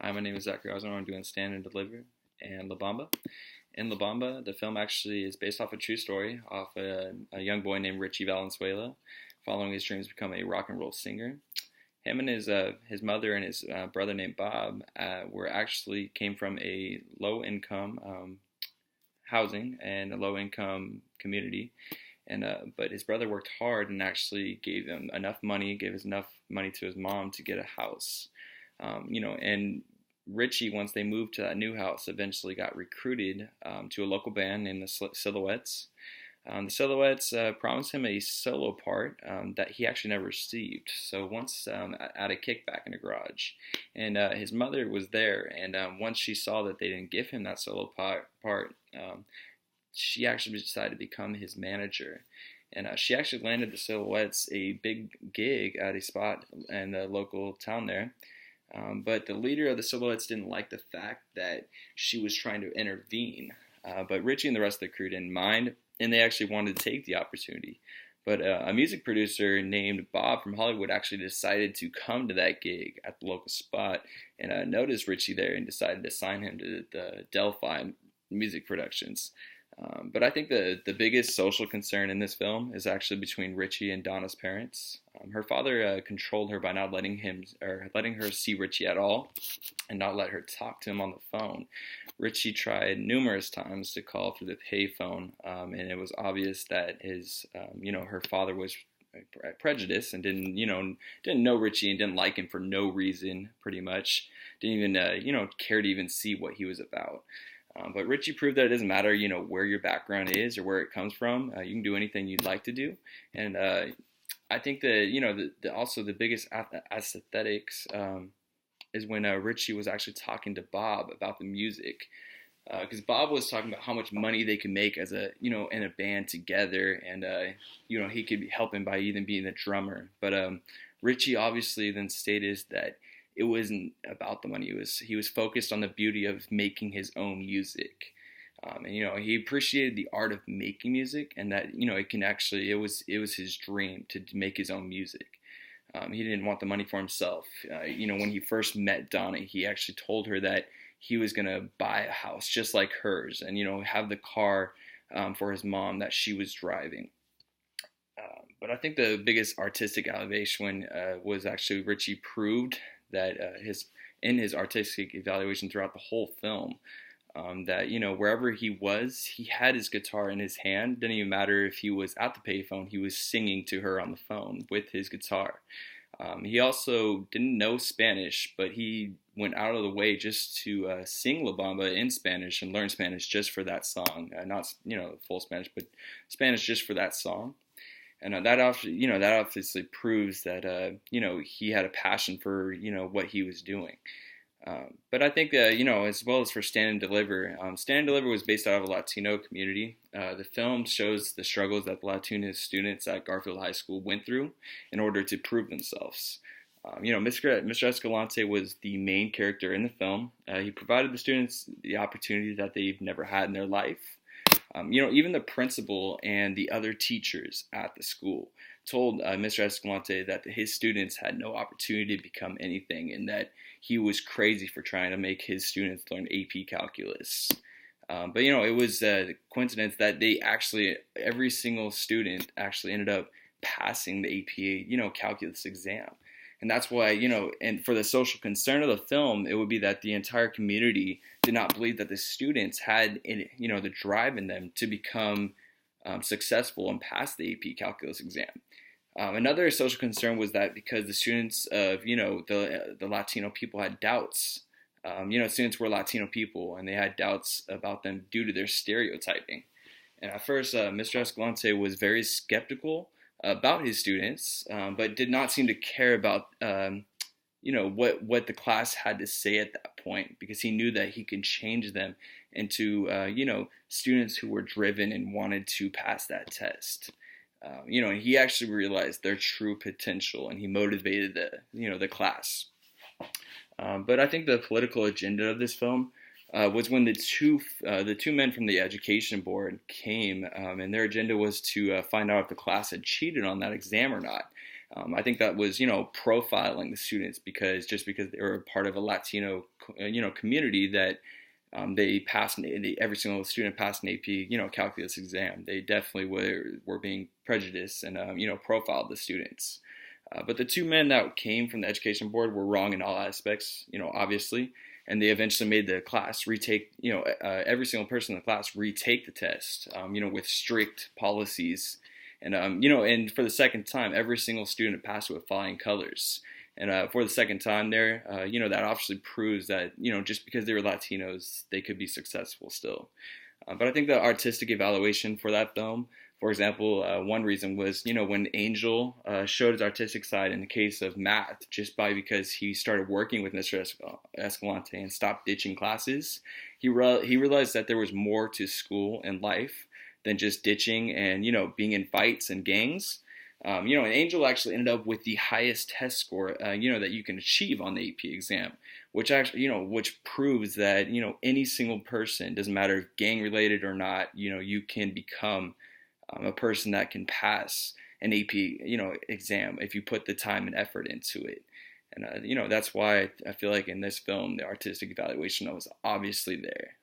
Hi, my name is Zachary Osborne. I'm doing Stand and Deliver and La Bamba. In La Bamba, the film actually is based off a true story off a young boy named Richie Valenzuela, following his dreams to become a rock and roll singer. Him and his mother and his brother named Bob were actually came from a low income housing and a low income community, and but his brother worked hard and actually gave him enough money, enough money to his mom to get a house. And Richie, once they moved to that new house, eventually got recruited to a local band named the Silhouettes. The Silhouettes promised him a solo part that he actually never received. So once at a kickback in a garage, and his mother was there, and once she saw that they didn't give him that solo part, she actually decided to become his manager. And she actually landed the Silhouettes a big gig at a spot in the local town there. But the leader of the Silhouettes didn't like the fact that she was trying to intervene. But Richie and the rest of the crew didn't mind, and they actually wanted to take the opportunity. But a music producer named Bob from Hollywood actually decided to come to that gig at the local spot and noticed Richie there and decided to sign him to the Delphi Music Productions. But I think the biggest social concern in this film is actually between Richie and Donna's parents. Her father controlled her by not letting her see Richie at all, and not let her talk to him on the phone. Richie tried numerous times to call through the payphone, and it was obvious that her father was prejudiced and didn't know Richie and didn't like him for no reason. Pretty much didn't even care to even see what he was about. But Richie proved that it doesn't matter, where your background is or where it comes from. You can do anything you'd like to do. And I think that, also the biggest aesthetics is when Richie was actually talking to Bob about the music. Because Bob was talking about how much money they could make as in a band together. And, he could help him by even being the drummer. But Richie obviously then stated that it wasn't about the money. He was focused on the beauty of making his own music, and he appreciated the art of making music, and that it was his dream to make his own music. He didn't want the money for himself. When he first met Donna, he actually told her that he was gonna buy a house just like hers, and have the car for his mom that she was driving. But I think the biggest artistic elevation was actually Richie proved that in his artistic evaluation throughout the whole film, that wherever he was, he had his guitar in his hand. Didn't even matter if he was at the payphone; he was singing to her on the phone with his guitar. He also didn't know Spanish, but he went out of the way just to sing La Bamba in Spanish and learn Spanish just for that song. Not full Spanish, but Spanish just for that song. And that obviously proves that he had a passion for what he was doing. But I think as well as for Stand and Deliver, Stand and Deliver was based out of a Latino community. The film shows the struggles that the Latino students at Garfield High School went through in order to prove themselves. Mr. Escalante was the main character in the film. He provided the students the opportunity that they've never had in their life. Even the principal and the other teachers at the school told Mr. Escalante that his students had no opportunity to become anything, and that he was crazy for trying to make his students learn AP calculus. But it was a coincidence that every single student actually ended up passing the AP, calculus exam. And that's why, and for the social concern of the film, it would be that the entire community did not believe that the students had, the drive in them to become successful and pass the AP calculus exam. Another social concern was that because the students of, the Latino people had doubts, students were Latino people, and they had doubts about them due to their stereotyping. And at first, Mr. Escalante was very skeptical about his students, but did not seem to care about what the class had to say at that point, because he knew that he could change them into students who were driven and wanted to pass that test. And he actually realized their true potential, and he motivated the class. But I think the political agenda of this film was when the two men from the education board came, and their agenda was to find out if the class had cheated on that exam or not. I think that was, profiling the students because just because they were part of a Latino, community that they passed every single student passed an AP, calculus exam. They definitely were being prejudiced and, profiled the students. But the two men that came from the education board were wrong in all aspects, obviously, and they eventually made the class retake, every single person in the class retake the test, with strict policies. And, and for the second time, every single student passed with flying colors. And for the second time there, that obviously proves that, just because they were Latinos, they could be successful still. But I think the artistic evaluation for that film, for example, one reason was, when Angel showed his artistic side in the case of math, just because he started working with Mr. Escalante and stopped ditching classes, he realized that there was more to school and life than just ditching and, being in fights and gangs. And Angel actually ended up with the highest test score, that you can achieve on the AP exam, which actually, which proves that, any single person, doesn't matter if gang related or not, you can become a person that can pass an AP, exam if you put the time and effort into it. And, that's why I feel like in this film, the artistic evaluation was obviously there.